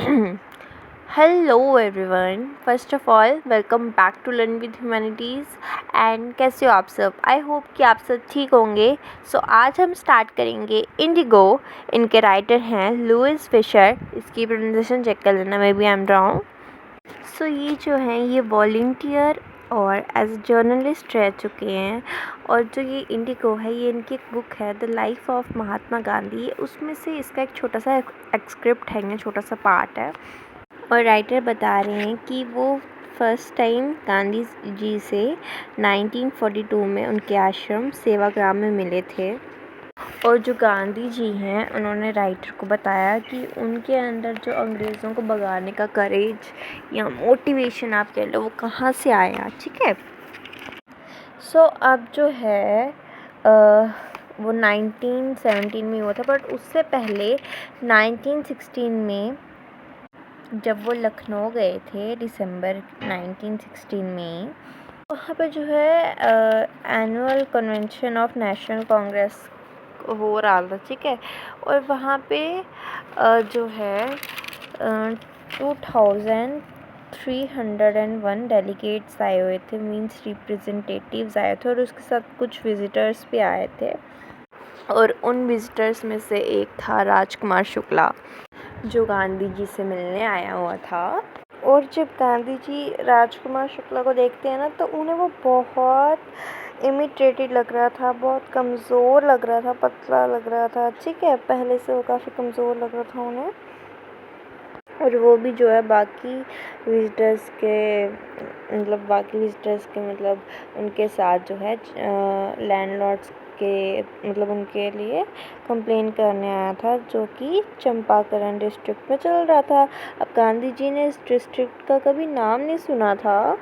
Hello everyone, first of all welcome back to learn with humanities. And कैसे हो आप सब? आई होप कि आप सब ठीक होंगे। सो आज हम स्टार्ट करेंगे इंडिगो। इनके राइटर हैं लुइस फिशर। इसकी प्रोनाउंसिएशन चेक कर लेना, maybe I am wrong. So ये जो हैं ये वॉल्टियर और एज जर्नलिस्ट रह चुके हैं। और जो ये इंडिगो है ये इनकी एक बुक है the life of Mahatma Gandhi. उसमें से इसका एक छोटा सा एक्सक्रिप्ट है, छोटा सा पार्ट है। और राइटर बता रहे हैं कि वो फर्स्ट टाइम गांधी जी से 1942 में उनके आश्रम सेवाग्राम में मिले थे। और जो गांधी जी हैं उन्होंने राइटर को बताया कि उनके अंदर जो अंग्रेज़ों को भगाने का करेज या मोटिवेशन आप कह लो वो कहाँ से आया। ठीक है। सो अब जो है वो 1917 में हुआ था, बट उससे पहले 1916 में जब वो लखनऊ गए थे दिसंबर 1916 में, वहाँ पे जो है annual convention of national Congress हो रहा था। ठीक है। और वहाँ पे जो है 2301 डेलीगेट्स आए हुए थे, मीन्स रिप्रेजेंटेटिव्स आए थे, और उसके साथ कुछ विजिटर्स भी आए थे। और उन विजिटर्स में से एक था राजकुमार शुक्ला, जो गांधी जी से मिलने आया हुआ था। और जब गांधी जी राजकुमार शुक्ला को देखते हैं ना तो उन्हें वो बहुत इमिटेटेड लग रहा था, बहुत कमज़ोर लग रहा था, पतला लग रहा था। ठीक है। पहले से वो काफ़ी कमज़ोर लग रहा था उन्हें। और वो भी जो है बाकी विजिटर्स के मतलब उनके साथ जो है लैंडलॉर्ड्स के मतलब उनके लिए कंप्लेन करने आया था, जो कि चंपारण डिस्ट्रिक्ट में चल रहा था। अब गांधी जी ने इस डिस्ट्रिक्ट का कभी नाम नहीं सुना था।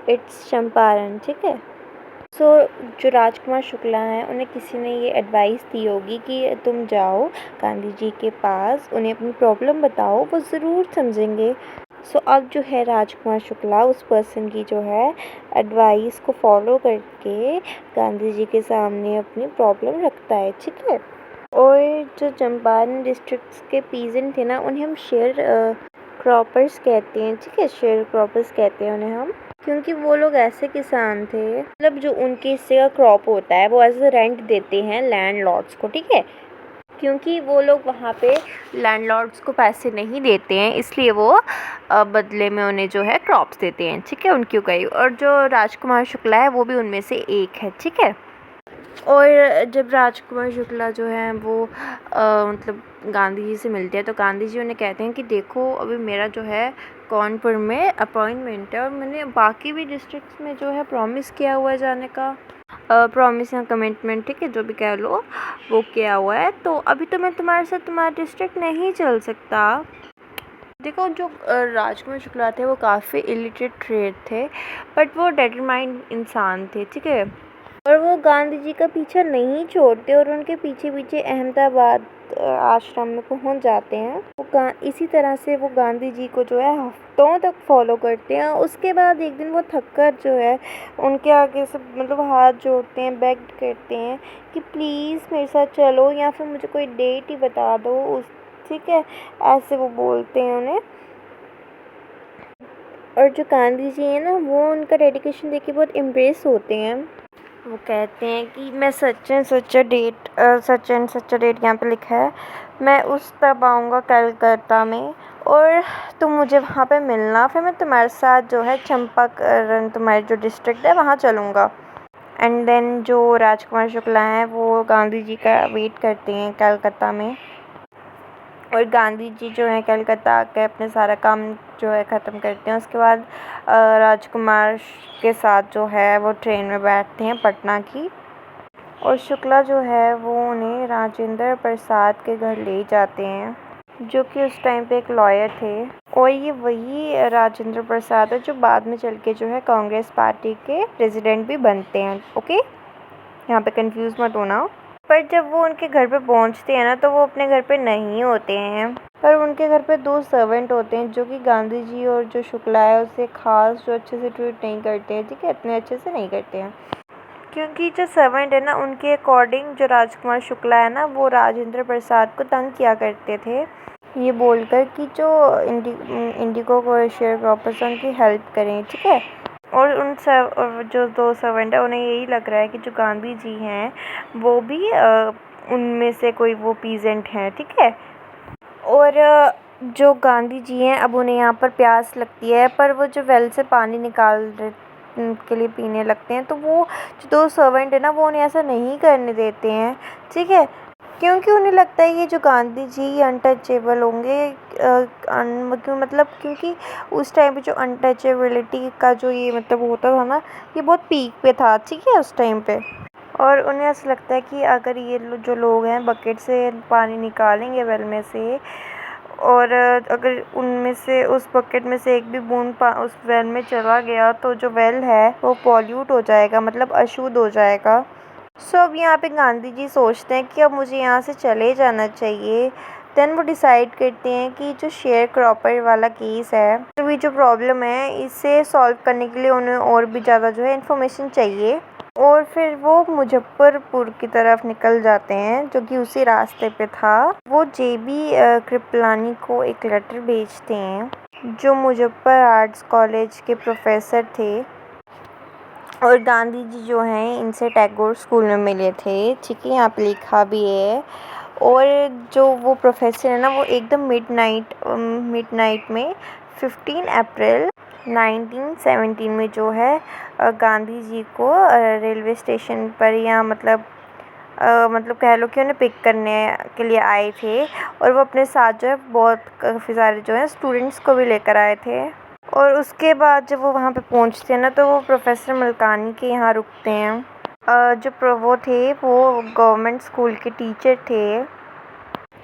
इट्स चंपारण। ठीक है। सो जो राजकुमार शुक्ला हैं उन्हें किसी ने ये एडवाइस दी होगी कि तुम जाओ गांधी जी के पास, उन्हें अपनी प्रॉब्लम बताओ, वो ज़रूर समझेंगे। सो अब जो है राजकुमार शुक्ला उस पर्सन की जो है एडवाइस को फॉलो करके गांधी जी के सामने अपनी प्रॉब्लम रखता है। ठीक है। और जो चंपारण डिस्ट्रिक्ट के पीजेंट थे ना, उन्हें हम शेयर क्रॉपर्स कहते हैं। ठीक है। शेयर क्रॉपर्स कहते हैं उन्हें हम, क्योंकि वो लोग ऐसे किसान थे, मतलब जो उनके हिस्से का क्रॉप होता है वो एज रेंट देते हैं लैंडलॉर्ड्स को। ठीक है। क्योंकि वो लोग वहाँ पे लैंडलॉर्ड्स को पैसे नहीं देते हैं, इसलिए वो बदले में उन्हें जो है क्रॉप्स देते हैं। ठीक है। उनकी उगाई। और जो राजकुमार शुक्ला है वो भी उनमें से एक है। ठीक है। और जब राजकुमार शुक्ला जो है वो मतलब गांधी जी से मिलते हैं तो गांधी जी उन्हें कहते हैं कि देखो अभी मेरा जो है कानपुर में अपॉइंटमेंट है और मैंने बाकी भी डिस्ट्रिक्ट्स में जो है प्रॉमिस किया हुआ है जाने का, प्रॉमिस या कमिटमेंट, ठीक है, जो भी कह लो, वो किया हुआ है। तो अभी तो मैं तुम्हारे साथ तुम्हारा डिस्ट्रिक्ट नहीं चल सकता। देखो जो राजकुमार शुक्ला थे वो काफ़ी इलिटरेट थे, बट वो डिटरमाइंड इंसान थे। ठीक है। और वो गांधी जी का पीछा नहीं छोड़ते और उनके पीछे पीछे अहमदाबाद आश्रम में पहुंच जाते हैं। वो इसी तरह से वो गांधी जी को जो है हफ्तों तक फॉलो करते हैं। उसके बाद एक दिन वो थक कर जो है उनके आगे से मतलब हाथ जोड़ते हैं, बेग करते हैं कि प्लीज़ मेरे साथ चलो या फिर मुझे कोई डेट ही बता दो उस। ठीक है। ऐसे वो बोलते हैं उन्हें। और जो गांधी जी हैं ना वो उनका डेडिकेशन देख के बहुत इम्प्रेस होते हैं। वो कहते हैं कि मैं सच एंड सच डेट यहाँ पे लिखा है, मैं उस तब आऊँगा कलकत्ता में और तुम मुझे वहाँ पे मिलना, फिर मैं तुम्हारे साथ जो है चंपारण तुम्हारी जो डिस्ट्रिक्ट है वहाँ चलूँगा। एंड देन जो राजकुमार शुक्ला हैं वो गांधी जी का वेट करते हैं कलकत्ता में। और गांधी जी जो है कलकत्ता आकर अपने सारा काम जो है ख़त्म करते हैं। उसके बाद राजकुमार के साथ जो है वो ट्रेन में बैठते हैं पटना की, और शुक्ला जो है वो उन्हें राजेंद्र प्रसाद के घर ले जाते हैं, जो कि उस टाइम पे एक लॉयर थे। और ये वही राजेंद्र प्रसाद है जो बाद में चल के जो है कांग्रेस पार्टी के प्रेसिडेंट भी बनते हैं। ओके, यहाँ पे कंफ्यूज मत होना। पर जब वो उनके घर पे पहुंचते हैं ना तो वो अपने घर पे नहीं होते हैं, पर उनके घर पे 2 सर्वेंट होते हैं जो कि गांधी जी और जो शुक्ला है उसे खास जो अच्छे से ट्रीट नहीं करते हैं। ठीक है। इतने अच्छे से नहीं करते हैं, क्योंकि जो सर्वेंट है ना उनके अकॉर्डिंग जो राजकुमार शुक्ला है ना वो राजेंद्र प्रसाद को तंग किया करते थे। ये बोलकर कि जो इंडिगो को शेयर क्रॉपर्स हैं उनकी हेल्प करें, ठीक है। और और जो दो सर्वेंट है उन्हें यही लग रहा है कि जो गांधी जी हैं वो भी उनमें से कोई वो पीजेंट हैं, ठीक है। और जो गांधी जी हैं अब उन्हें यहाँ पर प्यास लगती है, पर वो जो वेल से पानी निकाल के लिए पीने लगते हैं, तो वो जो दो सर्वेंट है ना वो उन्हें ऐसा नहीं करने देते हैं, ठीक है। क्योंकि उन्हें लगता है ये जो गांधी जी अनटचेबल होंगे, मतलब क्योंकि उस टाइम पे जो अनटचेबिलिटी का जो ये मतलब होता था ना, ये बहुत पीक पे था, ठीक है, उस टाइम पे। और उन्हें ऐसा लगता है कि अगर ये जो लोग हैं बकेट से पानी निकालेंगे वेल में से, और अगर उनमें से उस बकेट में से एक भी बूंद उस वेल में चला गया तो जो वेल है वो पॉल्यूट हो जाएगा, मतलब अशुद्ध हो जाएगा। सो अब यहाँ पे गांधी जी सोचते हैं कि अब मुझे यहाँ से चले जाना चाहिए। देन वो डिसाइड करते हैं कि जो शेयर क्रॉपर वाला केस है, तो ये जो प्रॉब्लम है इसे सॉल्व करने के लिए उन्हें और भी ज़्यादा जो है इन्फॉर्मेशन चाहिए। और फिर वो मुजफ्फरपुर की तरफ निकल जाते हैं जो कि उसी रास्ते पे था। वो जेबी कृपलानी को एक लेटर भेजते हैं जो मुजफ्फर आर्ट्स कॉलेज के प्रोफेसर थे, और गांधी जी जो हैं इनसे टैगोर स्कूल में मिले थे, ठीक है, यहाँ पे लिखा भी है। और जो वो प्रोफेसर है ना वो एकदम मिडनाइट में 15 अप्रैल 1917 में जो है गांधी जी को रेलवे स्टेशन पर, या मतलब कह लो कि उन्हें पिक करने के लिए आए थे। और वो अपने साथ जो है बहुत काफ़ी सारे जो है स्टूडेंट्स को भी लेकर आए थे। और उसके बाद जब वो वहाँ पे पहुँचते हैं ना तो वो प्रोफेसर मलकानी के यहाँ रुकते हैं। जो वो थे वो गवर्नमेंट स्कूल के टीचर थे।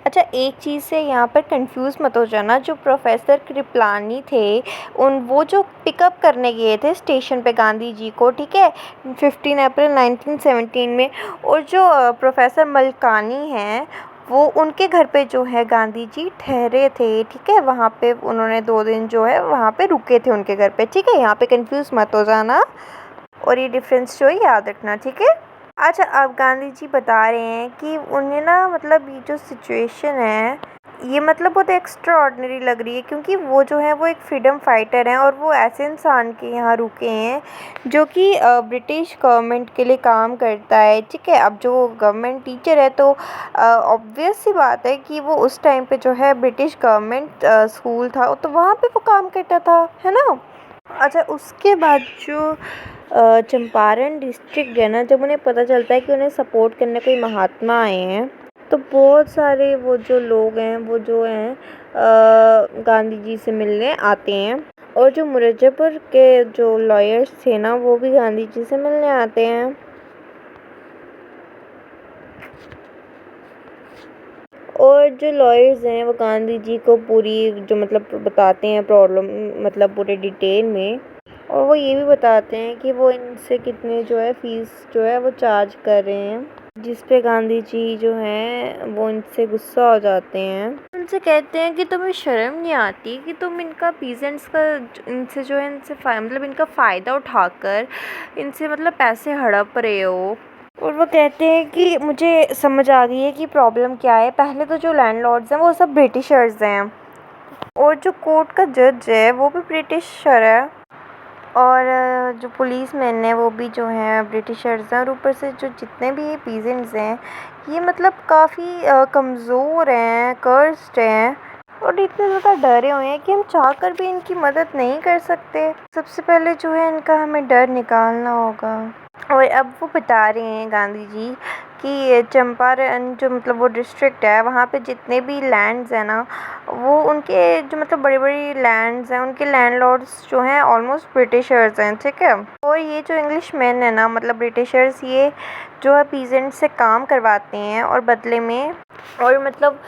अच्छा, एक चीज़ से यहाँ पर कंफ्यूज मत हो जाना, जो प्रोफेसर कृपलानी थे वो जो पिकअप करने गए थे स्टेशन पे गांधी जी को, ठीक है, 15 अप्रैल 1917 में। और जो प्रोफेसर मलकानी हैं वो उनके घर पे जो है गांधी जी ठहरे थे, ठीक है, वहाँ पे उन्होंने 2 दिन जो है वहाँ पे रुके थे उनके घर पे, ठीक है। यहाँ पे कंफ्यूज मत हो जाना और ये डिफरेंस जो है याद रखना, ठीक है। अच्छा, अब गांधी जी बता रहे हैं कि उन्हें ना मतलब ये जो सिचुएशन है ये मतलब बहुत एक्स्ट्रा ऑर्डिनरी लग रही है, क्योंकि वो जो है वो एक फ्रीडम फाइटर हैं और वो ऐसे इंसान के यहाँ रुके हैं जो कि ब्रिटिश गवर्नमेंट के लिए काम करता है, ठीक है। अब जो गवर्नमेंट टीचर है तो ऑब्वियस सी बात है कि वो उस टाइम पे जो है ब्रिटिश गवर्नमेंट स्कूल था तो वहाँ पे वो काम करता था, है ना। अच्छा, उसके बाद जो चंपारण डिस्ट्रिक्ट है ना, जब उन्हें पता चलता है कि उन्हें सपोर्ट करने कोई महात्मा आए हैं, तो बहुत सारे वो जो लोग हैं वो जो हैं गांधी जी से मिलने आते हैं। और जो मुजफ्फरपुर के जो लॉयर्स थे ना वो भी गांधी जी से मिलने आते हैं। और जो लॉयर्स हैं वो गांधी जी को पूरी जो मतलब बताते हैं प्रॉब्लम, मतलब पूरे डिटेल में। और वो ये भी बताते हैं कि वो इनसे कितने जो है फ़ीस जो है वो चार्ज कर रहे हैं, जिस पे गांधी जी जो हैं वो इनसे गुस्सा हो जाते हैं। उनसे कहते हैं कि तुम्हें शर्म नहीं आती कि तुम इनका पीजेंट्स का इनसे जो है मतलब इनका फ़ायदा उठाकर इनसे मतलब पैसे हड़प रहे हो। और वो कहते हैं कि मुझे समझ आ गई है कि प्रॉब्लम क्या है। पहले तो जो लैंडलॉर्ड्स हैं वो सब ब्रिटिशर्स हैं, और जो कोर्ट का जज है वो भी ब्रिटिशर है, और जो पुलिस मैन है वो भी जो है ब्रिटिशर्स हैं। और ऊपर से जो जितने भी ये पीजेंट्स हैं ये मतलब काफ़ी कमज़ोर हैं, कर्स्ड हैं, और इतने ज़्यादा डरे हुए हैं कि हम चाहकर भी इनकी मदद नहीं कर सकते। सबसे पहले जो है इनका हमें डर निकालना होगा। और अब वो बता रहे हैं गांधी जी कि चंपारण जो मतलब वो डिस्ट्रिक्ट है वहाँ पे जितने भी लैंड्स हैं ना वो उनके जो मतलब बड़ी बड़ी लैंड्स हैं उनके लैंडलॉर्ड्स जो हैं ऑलमोस्ट ब्रिटिशर्स हैं, ठीक है। और ये जो इंग्लिश मैन है ना मतलब ब्रिटिशर्स, ये जो है पीजेंट से काम करवाते हैं और बदले में, और मतलब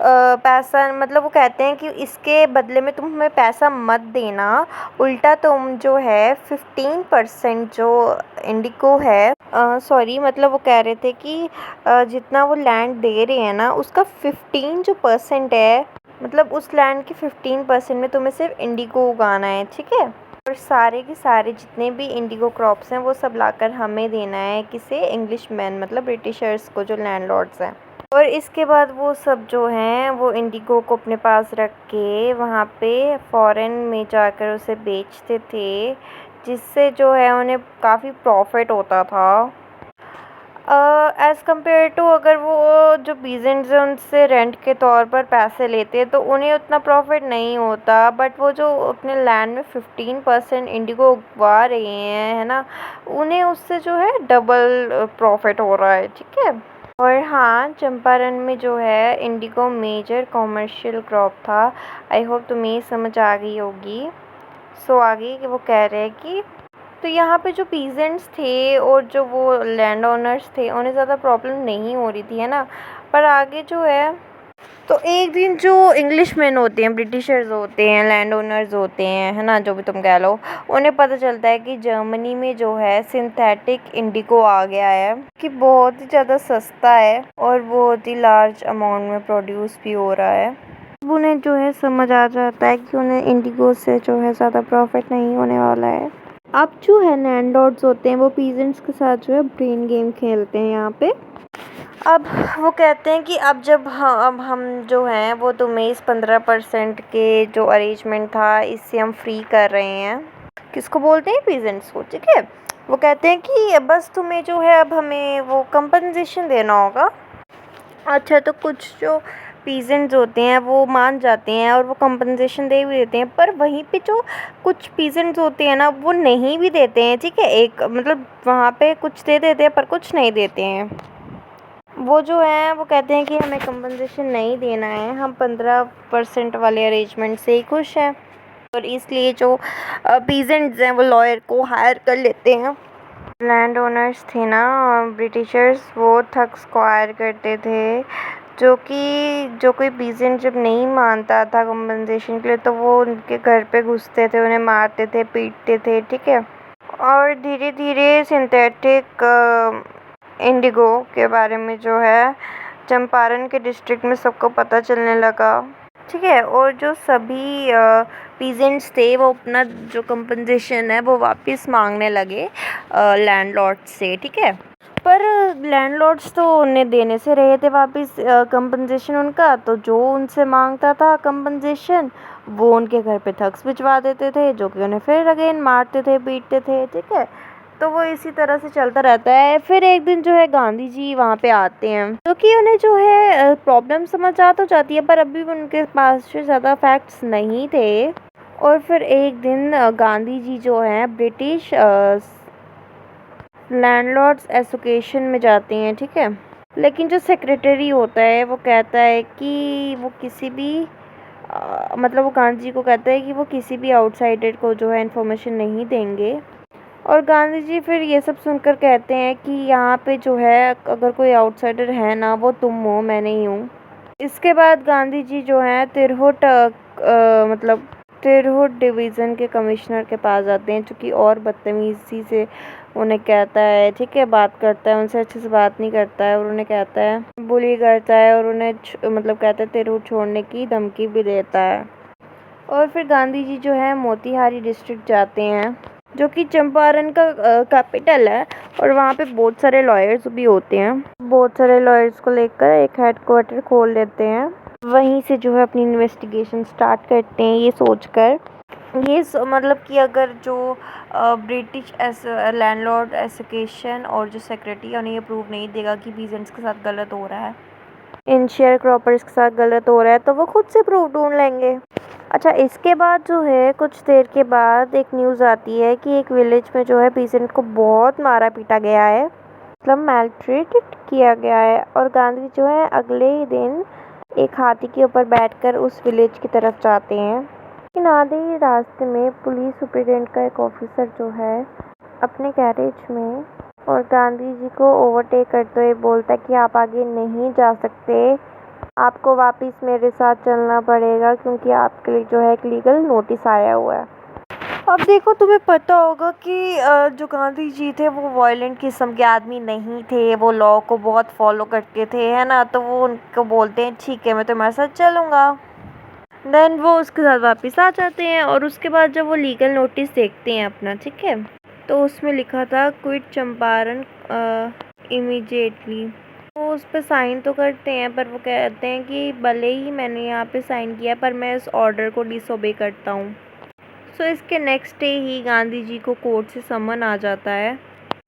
पैसा मतलब वो कहते हैं कि इसके बदले में तुम हमें पैसा मत देना, उल्टा तुम जो है 15% जो इंडिगो है, सॉरी मतलब वो कह रहे थे कि जितना वो लैंड दे रहे हैं ना उसका 15 जो % है, मतलब उस लैंड के 15% में तुम्हें सिर्फ इंडिगो उगाना है, ठीक है। और सारे के सारे जितने भी इंडिगो क्रॉप्स हैं वो सब लाकर हमें देना है, किसे, इंग्लिश मैन मतलब ब्रिटिशर्स को जो लैंडलॉर्ड्स हैं। और इसके बाद वो सब जो हैं वो इंडिगो को अपने पास रख के वहाँ पे फ़ॉरेन में जाकर उसे बेचते थे, जिससे जो है उन्हें काफ़ी प्रॉफ़िट होता था। एज़ कम्पेयर टू अगर वो जो पीजेंट्स हैं उनसे रेंट के तौर पर पैसे लेते हैं तो उन्हें उतना प्रॉफ़िट नहीं होता, बट वो जो अपने लैंड में 15% इंडिगो उगवा रहे हैं, है ना, उन्हें उससे जो है डबल प्रॉफ़िट हो रहा है, ठीक है। और हाँ, चंपारण में जो है इंडिगो मेजर कॉमर्शियल क्रॉप था। आई होप तुम्हें समझ आ गई होगी। सो आगे कि वो कह रहे हैं कि तो यहाँ पे जो पीजेंट्स थे और जो वो लैंड ओनर्स थे उन्हें ज़्यादा प्रॉब्लम नहीं हो रही थी, है ना। पर आगे जो है तो एक दिन जो इंग्लिशमैन होते हैं, ब्रिटिशर्स होते हैं, लैंड ओनर्स होते हैं, है ना, जो भी तुम कह लो, उन्हें पता चलता है कि जर्मनी में जो है सिंथेटिक इंडिगो आ गया है कि बहुत ही ज़्यादा सस्ता है और बहुत ही लार्ज अमाउंट में प्रोड्यूस भी हो रहा है। उन्हें जो है समझ आ जाता है कि उन्हें इंडिगो से जो है ज़्यादा प्रॉफिट नहीं होने वाला है। अब जो है लैंडलॉर्ड्स होते हैं वो पीजेंट्स के साथ जो है ब्रेन गेम खेलते हैं यहाँ पे। अब वो कहते हैं कि अब हम जो हैं वो तुम्हें इस 15% के जो अरेंजमेंट था इससे हम फ्री कर रहे हैं। किसको बोलते हैं? पीजेंट्स को, ठीक है। वो कहते हैं कि बस तुम्हें जो है अब हमें वो कंपनसेशन देना होगा। अच्छा, तो कुछ जो पीजेंट्स होते हैं वो मान जाते हैं और वो कंपनसेशन दे भी देते हैं, पर वहीं पे जो कुछ पीजेंट्स होते हैं ना वो नहीं भी देते हैं, ठीक है। एक मतलब वहाँ पे कुछ दे देते हैं पर कुछ नहीं देते हैं। वो जो है वो कहते हैं कि हमें कंपनसेशन नहीं देना है, हम 15% वाले अरेंजमेंट से ही खुश हैं। और इसलिए जो पीजेंट्स हैं वो लॉयर को हायर कर लेते हैं। लैंड ओनर्स थे ना ब्रिटिशर्स, वो थग्स को हायर करते थे, जो कोई पीजेंट जब नहीं मानता था कंपनसेशन के लिए तो वो उनके घर पे घुसते थे, उन्हें मारते थे, पीटते थे, ठीक है। और धीरे धीरे सिंथेटिक इंडिगो के बारे में जो है चंपारण के डिस्ट्रिक्ट में सबको पता चलने लगा, ठीक है। और जो सभी पीजेंट्स थे वो अपना जो कंपनसेशन है वो वापस मांगने लगे लैंडलॉर्ड से, ठीक है। पर लैंडलॉर्ड्स तो उन्हें देने से रहे थे वापस कंपनसेशन उनका, तो जो उनसे मांगता था कंपनसेशन वो उनके घर पे थग्स भिजवा देते थे, जो कि उन्हें फिर अगेन मारते थे, पीटते थे, ठीक है। तो वो इसी तरह से चलता रहता है। फिर एक दिन जो है गांधी जी वहाँ पे आते हैं, क्योंकि उन्हें जो है प्रॉब्लम समझ आ तो जाती है पर अभी भी उनके पास जो ज़्यादा फैक्ट्स नहीं थे। और फिर एक दिन गांधी जी जो हैं ब्रिटिश लैंडलॉर्ड्स एसोसिएशन में जाते हैं, ठीक है। लेकिन जो सेक्रेटरी होता है वो कहता है कि वो किसी भी मतलब वो गांधी जी को कहता है कि वो किसी भी आउटसाइडर को जो है इन्फॉर्मेशन नहीं देंगे। और गांधी जी फिर ये सब सुनकर कहते हैं कि यहाँ पे जो है अगर कोई आउटसाइडर है ना वो तुम हो, मैं नहीं हूँ। इसके बाद गांधी जी जो हैं मतलब तिरहुत डिवीज़न के कमिश्नर के पास जाते हैं, जो कि और बदतमीज़ी से उन्हें कहता है, ठीक है, बात करता है, उनसे अच्छे से बात नहीं करता है और उन्हें कहता है, बुली करता है और उन्हें मतलब कहता है तिरहुत छोड़ने की धमकी भी देता है। और फिर गांधी जी जो है मोतिहारी डिस्ट्रिक्ट जाते हैं, जो कि चंपारण का कैपिटल है, और वहाँ पे बहुत सारे लॉयर्स भी होते हैं। बहुत सारे लॉयर्स को लेकर एक हेडक्वार्टर खोल लेते हैं, वहीं से जो है अपनी इन्वेस्टिगेशन स्टार्ट करते हैं, ये सोचकर मतलब कि अगर जो ब्रिटिश लैंडलॉर्ड एसोसिएशन और जो सेक्रेटरी है उन्हें ये प्रूव नहीं देगा कि पीजेंट्स के साथ गलत हो रहा है, इन शेयर क्रॉपर्स के साथ गलत हो रहा है, तो वो खुद से प्रूफ ढूंढ लेंगे। अच्छा, इसके बाद जो है कुछ देर के बाद एक न्यूज़ आती है कि एक विलेज में जो है पीजेंट को बहुत मारा पीटा गया है, मतलब मैल्ट्रीटेड किया गया है। और गांधी जो है अगले ही दिन एक हाथी के ऊपर बैठकर उस विलेज की तरफ जाते हैं। लेकिन आधे ही रास्ते में पुलिस सुपरिटेंडेंट का एक ऑफिसर जो है अपने गैरेज में और गांधी जी को ओवरटेक करते हुए बोलता है कि आप आगे नहीं जा सकते, आपको वापस मेरे साथ चलना पड़ेगा क्योंकि आपके लिए जो है एक लीगल नोटिस आया हुआ है। अब देखो, तुम्हें पता होगा कि जो गांधी जी थे वो वायलेंट किस्म के आदमी नहीं थे, वो लॉ को बहुत फॉलो करते थे, है ना। तो वो उनको बोलते हैं ठीक है मैं तुम्हारे साथ चलूँगा। देन वो उसके साथ वापस आ जाते हैं और उसके बाद जब वो लीगल नोटिस देखते हैं अपना, ठीक है, तो उसमें लिखा था क्विट चंपारण इमीडिएटली। वो उस पे साइन तो करते हैं, पर वो कहते हैं कि भले ही मैंने यहाँ पे साइन किया पर मैं इस ऑर्डर को डिसोबे करता हूँ। सो इसके नेक्स्ट डे ही गांधी जी को कोर्ट से समन आ जाता है,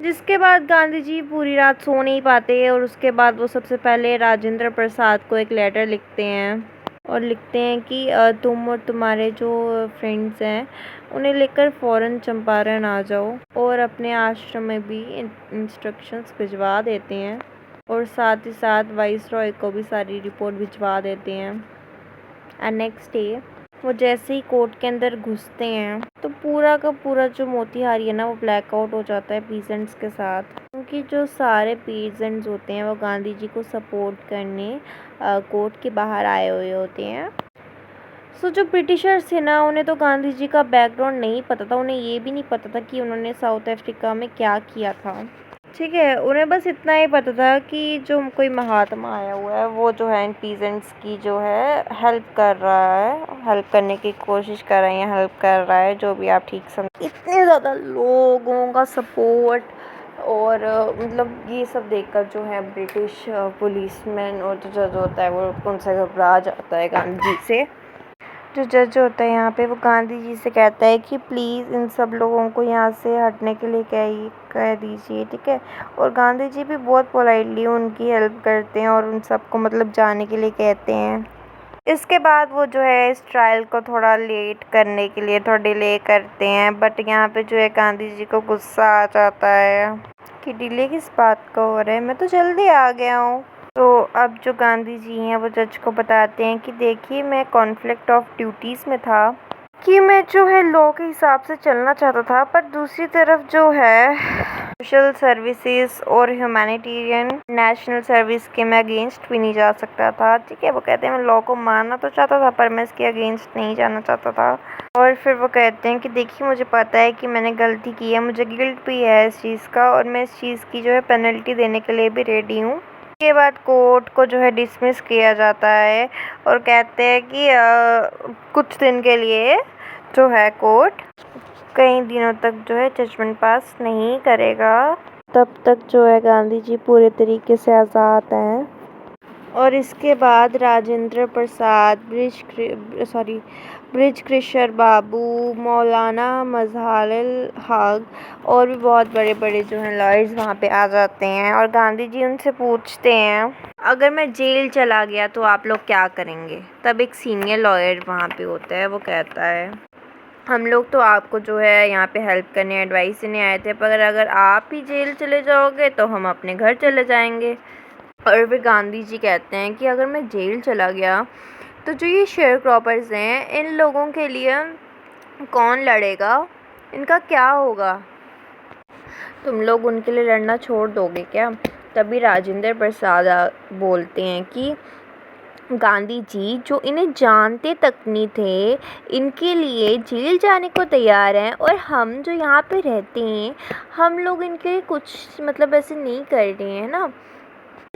जिसके बाद गांधी जी पूरी रात सो नहीं पाते और उसके बाद वो सबसे पहले राजेंद्र प्रसाद को एक लेटर लिखते हैं और लिखते हैं कि तुम और तुम्हारे जो फ्रेंड्स हैं उन्हें लेकर फ़ौरन चंपारण आ जाओ, और अपने आश्रम में भी इंस्ट्रक्शंस भिजवा देते हैं और साथ ही साथ वाइसरॉय को भी सारी रिपोर्ट भिजवा देते हैं। एंड नेक्स्ट डे वो जैसे ही कोर्ट के अंदर घुसते हैं तो पूरा का पूरा जो मोतिहारी है ना वो ब्लैकआउट हो जाता है पीजेंट्स के साथ, क्योंकि जो सारे पीजेंट्स होते हैं वो गांधी जी को सपोर्ट करने कोर्ट के बाहर आए हुए होते हैं। सो जो ब्रिटिशर्स थे ना उन्हें तो गांधी जी का बैकग्राउंड नहीं पता था, उन्हें ये भी नहीं पता था कि उन्होंने साउथ अफ्रीका में क्या किया था। ठीक है, उन्हें बस इतना ही पता था कि जो कोई महात्मा आया हुआ है वो जो है इन पीजेंट्स की जो है हेल्प कर रहा है, हेल्प करने की कोशिश कर रहे हैं, हेल्प कर रहा है, जो भी आप ठीक समझ। इतने ज़्यादा लोगों का सपोर्ट और मतलब ये सब देखकर जो है ब्रिटिश पुलिसमैन और जो जज होता है वो उनसे घबरा जाता है गांधी जी से। जो जज होता है यहाँ पे वो गांधी जी से कहता है कि प्लीज़ इन सब लोगों को यहाँ से हटने के लिए कह दीजिए, ठीक है। और गांधी जी भी बहुत पोलाइटली उनकी हेल्प करते हैं और उन सबको मतलब जाने के लिए कहते हैं। इसके बाद वो जो है इस ट्रायल को थोड़ा लेट करने के लिए थोड़ा डिले करते हैं, बट यहाँ पे जो है गांधी जी को गुस्सा आ जाता है कि डिले किस बात का हो रहा है, मैं तो जल्दी आ गया हूँ। तो अब जो गांधी जी हैं वो जज को बताते हैं कि देखिए मैं कॉन्फ्लिक्ट ऑफ ड्यूटीज़ में था कि मैं जो है लॉ के हिसाब से चलना चाहता था, पर दूसरी तरफ जो है सोशल सर्विसेज और ह्यूमैनिटेरियन नेशनल सर्विस के मैं अगेंस्ट भी नहीं जा सकता था, ठीक है। वो कहते हैं मैं लॉ को मानना तो चाहता था पर मैं इसके अगेंस्ट नहीं जाना चाहता था। और फिर वो कहते हैं कि देखिए मुझे पता है कि मैंने गलती की है, मुझे गिल्ट भी है इस चीज़ का और मैं इस चीज़ की जो है पेनल्टी देने के लिए भी रेडी हूँ। के बाद कोर्ट को जो है डिसमिस किया जाता है और कहते हैं कि कुछ दिन के लिए जो है कोर्ट कई दिनों तक जो है जजमेंट पास नहीं करेगा। तब तक जो है गांधी जी पूरे तरीके से आज़ाद हैं। और इसके बाद राजेंद्र प्रसाद, ब्रिज कृष्ण बाबू, मौलाना मजहारुल हक और भी बहुत बड़े बड़े जो हैं लॉयर्स वहाँ पे आ जाते हैं और गांधी जी उनसे पूछते हैं अगर मैं जेल चला गया तो आप लोग क्या करेंगे। तब एक सीनियर लॉयर वहाँ पे होता है, वो कहता है हम लोग तो आपको जो है यहाँ पे हेल्प करने एडवाइस देने आए थे, पर अगर आप ही जेल चले जाओगे तो हम अपने घर चले जाएंगे। और फिर गांधी जी कहते हैं कि अगर मैं जेल चला गया तो जो ये शेयर क्रॉपर्स हैं इन लोगों के लिए कौन लड़ेगा, इनका क्या होगा, तुम लोग उनके लिए लड़ना छोड़ दोगे क्या। तभी राजेंद्र प्रसाद बोलते हैं कि गांधी जी जो इन्हें जानते तक नहीं थे इनके लिए जेल जाने को तैयार हैं, और हम जो यहाँ पे रहते हैं हम लोग इनके लिए कुछ मतलब ऐसे नहीं कर रहे हैं ना।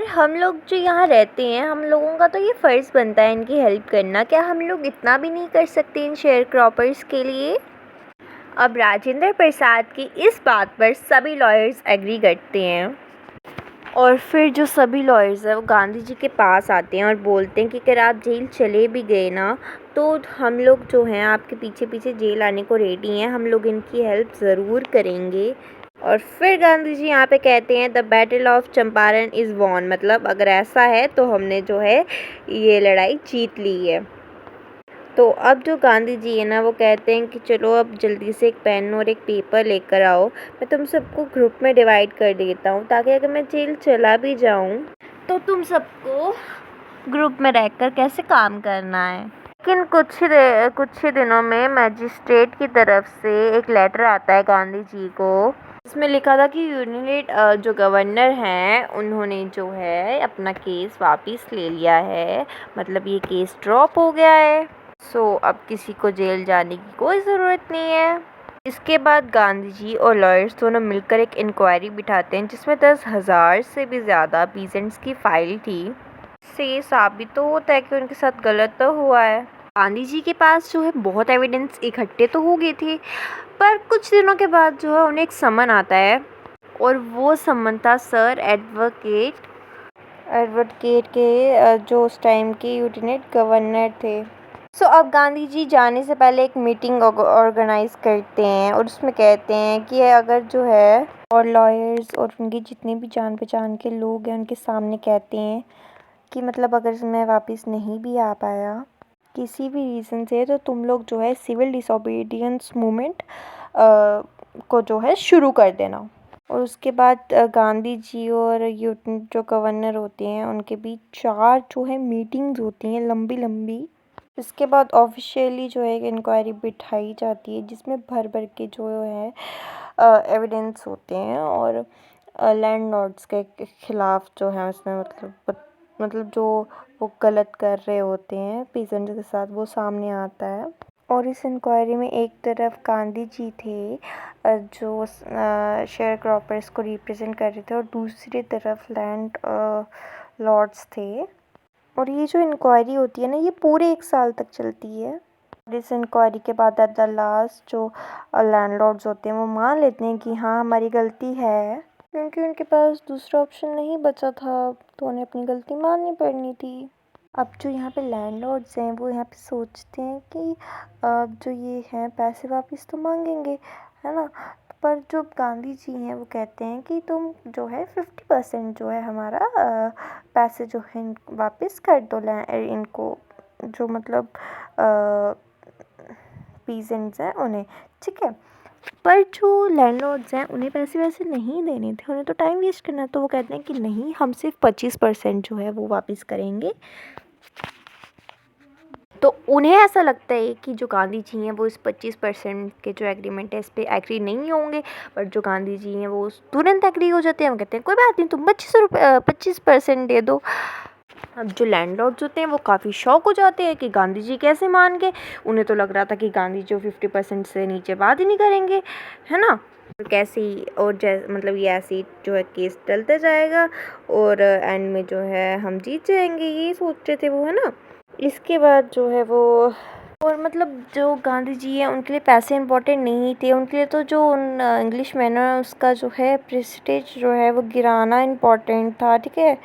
हम लोग जो यहाँ रहते हैं हम लोगों का तो ये फ़र्ज़ बनता है इनकी हेल्प करना, क्या हम लोग इतना भी नहीं कर सकते इन शेयर क्रॉपर्स के लिए। अब राजेंद्र प्रसाद की इस बात पर सभी लॉयर्स एग्री करते हैं और फिर जो सभी लॉयर्स हैं वो गांधी जी के पास आते हैं और बोलते हैं कि अगर आप जेल चले भी गए ना तो हम लोग जो हैं आपके पीछे पीछे जेल आने को रेडी हैं, हम लोग इनकी हेल्प ज़रूर करेंगे। और फिर गांधी जी यहाँ पे कहते हैं the battle of Champaran is won, मतलब अगर ऐसा है तो हमने जो है ये लड़ाई जीत ली है। तो अब जो गांधी जी है ना वो कहते हैं कि चलो अब जल्दी से एक पेन और एक पेपर लेकर आओ, मैं तुम सबको ग्रुप में डिवाइड कर देता हूँ ताकि अगर मैं जेल चला भी जाऊँ तो तुम सबको ग्रुप में रहकर कैसे काम करना है। लेकिन कुछ ही दिनों में मैजिस्ट्रेट की तरफ से एक लेटर आता है गांधी जी को, इसमें लिखा था कि यूनिट जो गवर्नर हैं उन्होंने जो है अपना केस वापस ले लिया है, मतलब ये केस ड्रॉप हो गया है। सो अब किसी को जेल जाने की कोई ज़रूरत नहीं है। इसके बाद गांधी जी और लॉयर्स दोनों मिलकर एक इंक्वायरी बिठाते हैं जिसमें 10,000 से भी ज़्यादा पीजेंट्स की फ़ाइल थी। से साबित तो होता है कि उनके साथ गलत तो हुआ है। गांधी जी के पास जो है बहुत एविडेंस इकट्ठे तो हो गए थे, पर कुछ दिनों के बाद जो है उन्हें एक समन आता है और वो समन था सर एडवोकेट एडवोकेट के जो उस टाइम के यूनिट गवर्नर थे। अब गांधी जी जाने से पहले एक मीटिंग ऑर्गेनाइज करते हैं और उसमें कहते हैं कि अगर जो है और लॉयर्स और उनके जितने भी जान पहचान के लोग हैं उनके सामने कहते हैं कि मतलब अगर मैं वापस नहीं भी आ पाया किसी भी रीज़न से, तो तुम लोग जो है सिविल डिसोबीडियंस मूवमेंट को जो है शुरू कर देना। और उसके बाद गांधी जी और जो गवर्नर होते हैं उनके बीच 4 जो है मीटिंग्स होती हैं लंबी लंबी। इसके बाद ऑफिशियली जो है एक इंक्वायरी बिठाई जाती है जिसमें भर भर के जो है एविडेंस होते हैं और लैंडलॉर्ड्स के खिलाफ जो है उसमें मतलब जो वो गलत कर रहे होते हैं पीजेंट्स के साथ वो सामने आता है। और इस इंक्वायरी में एक तरफ गांधी जी थे जो शेयर क्रॉपर्स को रिप्रेजेंट कर रहे थे और दूसरी तरफ लैंड लॉर्ड्स थे। और ये जो इंक्वायरी होती है ना ये पूरे 1 साल तक चलती है। इस इंक्वायरी के बाद एट द लास्ट जो लैंडलॉर्ड्स होते हैं वो मान लेते हैं कि हाँ हमारी गलती है, क्योंकि उनके पास दूसरा ऑप्शन नहीं बचा था तो उन्हें अपनी गलती माननी पड़नी थी। अब जो यहाँ पे लैंडलॉर्ड्स हैं वो यहाँ पे सोचते हैं कि जो ये हैं पैसे वापस तो मांगेंगे, है ना। पर जो गांधी जी हैं वो कहते हैं कि तुम जो है 50% जो है हमारा पैसे जो है वापस कर दो इनको, जो मतलब पीजेंट्स हैं उन्हें, ठीक है। पर जो लैंडलॉर्ड्स हैं उन्हें पैसे वैसे नहीं देने थे, उन्हें तो टाइम वेस्ट करना, तो वो कहते हैं कि नहीं हम सिर्फ 25% जो है वो वापस करेंगे। तो उन्हें ऐसा लगता है कि जो गांधी जी हैं वो इस 25% के जो एग्रीमेंट है इस पर एग्री नहीं होंगे, पर जो गांधी जी हैं वो तुरंत एग्री हो जाते हैं। हम कहते हैं कोई बात नहीं तुम 25% दे दो। अब जो लैंडलॉर्ड्स होते हैं वो काफ़ी शॉक हो जाते हैं कि गांधी जी कैसे मान गए। उन्हें तो लग रहा था कि गांधी जी 50% से नीचे बात ही नहीं करेंगे, है ना। कैसे ही और मतलब ये ऐसे ही जो है केस टलता जाएगा और एंड में जो है हम जीत जाएंगे, ये सोच रहे थे वो, है ना। इसके बाद जो है वो और मतलब जो गांधी जी हैं उनके लिए पैसे इंपॉर्टेंट नहीं थे, उनके लिए तो जो उन इंग्लिश मैन है उसका जो है प्रेस्टीज जो है वो गिराना इम्पोर्टेंट था, ठीक है।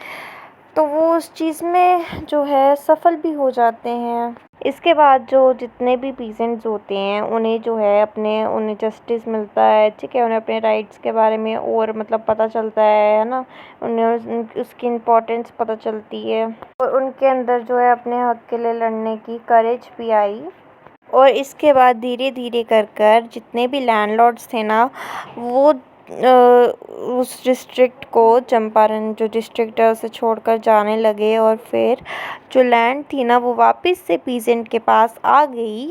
तो वो उस चीज़ में जो है सफल भी हो जाते हैं। इसके बाद जो जितने भी पीजेंट्स होते हैं उन्हें जो है उन्हें जस्टिस मिलता है, ठीक है। उन्हें अपने राइट्स के बारे में और मतलब पता चलता है ना। उन्हें उसकी इम्पोर्टेंस पता चलती है और उनके अंदर जो है अपने हक के लिए लड़ने की करेज भी आई। और इसके बाद धीरे धीरे कर जितने भी लैंडलॉर्ड्स थे ना वो उस डिस्ट्रिक्ट को चंपारण जो डिस्ट्रिक्ट है उसे छोड़कर जाने लगे और फिर जो लैंड थी ना वो वापस से पीजेंट के पास आ गई।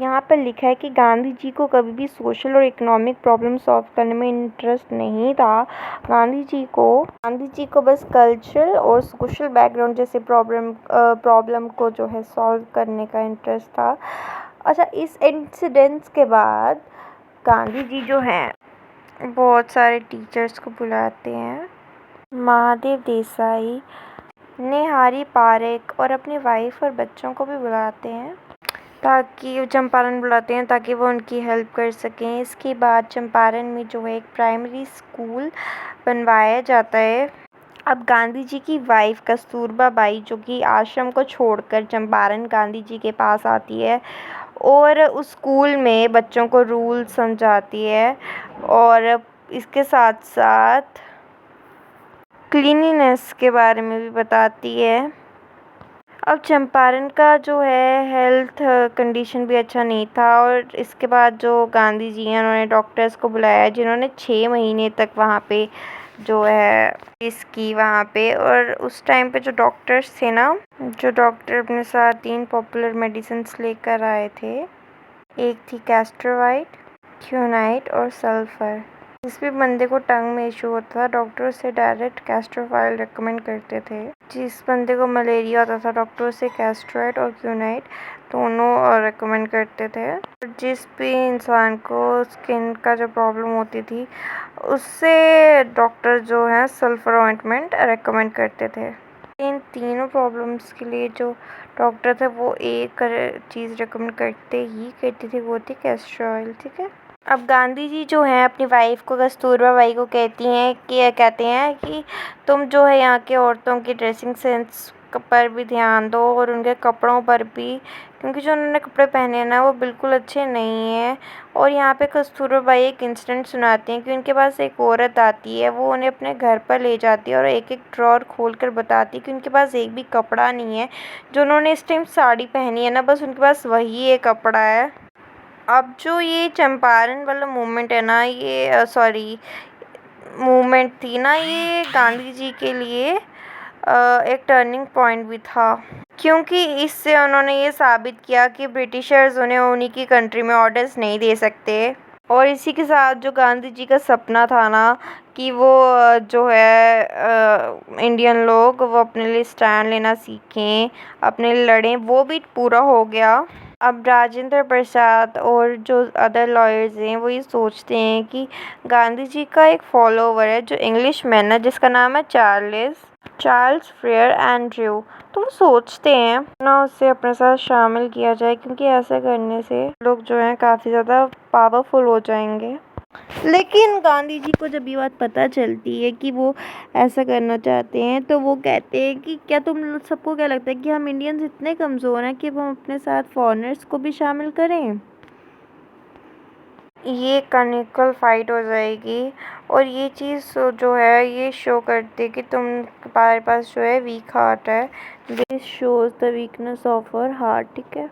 यहाँ पर लिखा है कि गांधी जी को कभी भी सोशल और इकोनॉमिक प्रॉब्लम सॉल्व करने में इंटरेस्ट नहीं था। गांधी जी को बस कल्चरल और सोशल बैकग्राउंड जैसे प्रॉब्लम को जो है सॉल्व करने का इंटरेस्ट था। अच्छा, इस इंसिडेंट्स के बाद गांधी जी जो हैं बहुत सारे टीचर्स को बुलाते हैं। महादेव देसाई, नेहारी पारेख और अपनी वाइफ और बच्चों को भी बुलाते हैं ताकि चंपारण बुलाते हैं ताकि वो उनकी हेल्प कर सकें। इसके बाद चंपारण में जो है एक प्राइमरी स्कूल बनवाया जाता है। अब गांधी जी की वाइफ कस्तूरबा बाई जो कि आश्रम को छोड़कर चंपारण गांधी जी के पास आती है और उस स्कूल में बच्चों को रूल समझाती है और इसके साथ साथ क्लीनिनेस के बारे में भी बताती है। अब चंपारण का जो है हेल्थ कंडीशन भी अच्छा नहीं था और इसके बाद जो गांधी जी हैं उन्होंने डॉक्टर्स को बुलाया जिन्होंने 6 महीने तक वहाँ पे जो है इसकी वहाँ पे। और उस टाइम पे जो डॉक्टर्स थे ना, जो डॉक्टर अपने साथ 3 पॉपुलर मेडिसिन्स लेकर आए थे। एक थी कैस्टर वाइट, क्यूनाइट और सल्फर। जिस भी बंदे को टंग में इशू होता था डॉक्टर उसे डायरेक्ट कैस्टरवाइल रिकमेंड करते थे। जिस बंदे को मलेरिया होता था डॉक्टर उसे कैस्ट्राइड और क्यूनाइट दोनों रिकमेंड करते थे। जिस भी इंसान को स्किन का जो प्रॉब्लम होती थी उससे डॉक्टर जो है सल्फर ऑइंटमेंट रिकमेंड करते थे। इन तीनों प्रॉब्लम्स के लिए जो डॉक्टर थे वो एक चीज़ रिकमेंड करते थे, वो थी कैस्टर ऑयल, ठीक है। अब गांधी जी जो हैं अपनी वाइफ को, कस्तूरबा बाई को कहते हैं कि तुम जो है यहाँ के औरतों की ड्रेसिंग सेंस पर भी ध्यान दो और उनके कपड़ों पर भी, क्योंकि जो उन्होंने कपड़े पहने हैं ना वो बिल्कुल अच्छे नहीं हैं। और यहाँ पे कस्तूरबा बाई एक इंसिडेंट सुनाती हैं कि उनके पास एक औरत आती है, वो उन्हें अपने घर पर ले जाती है और एक एक ड्रॉर खोल कर बताती है कि उनके पास एक भी कपड़ा नहीं है। जो उन्होंने इस टाइम साड़ी पहनी है ना, बस उनके पास वही एक कपड़ा है। अब जो ये चंपारण वाला मूवमेंट है ना, ये सॉरी मूवमेंट थी ना, ये गांधी जी के लिए एक टर्निंग पॉइंट भी था, क्योंकि इससे उन्होंने ये साबित किया कि ब्रिटिशर्स उन्हें उन्हीं की कंट्री में ऑर्डर्स नहीं दे सकते। और इसी के साथ जो गांधी जी का सपना था ना कि वो जो है इंडियन लोग वो अपने लिए स्टैंड लेना सीखें, अपने लिए लड़ें, वो भी पूरा हो गया। अब राजेंद्र प्रसाद और जो अदर लॉयर्स हैं वो ये सोचते हैं कि गांधी जी का एक फॉलोवर है जो इंग्लिश मैन है, जिसका नाम है चार्ल्स फ्रेयर एंड्रयू। तो वो सोचते हैं ना उसे अपने साथ शामिल किया जाए, क्योंकि ऐसा करने से लोग जो हैं काफ़ी ज़्यादा पावरफुल हो जाएंगे। लेकिन गांधी जी को जब ये बात पता चलती है कि वो ऐसा करना चाहते हैं, तो वो कहते हैं कि क्या सबको क्या लगता है कि हम इंडियंस इतने कमज़ोर हैं कि हम अपने साथ फॉरेनर्स को भी शामिल करें? ये कनिकल फाइट हो जाएगी। और ये चीज़ जो है ये शो करती है कि तुम्हारे पास जो है वीक हार्ट है। This shows the weakness of our heart. ठीक है।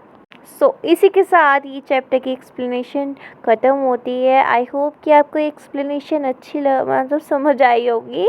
इसी के साथ ये चैप्टर की एक्सप्लेनेशन ख़त्म होती है। आई होप कि आपको एक्सप्लेनेशन अच्छी मतलब समझ आई होगी।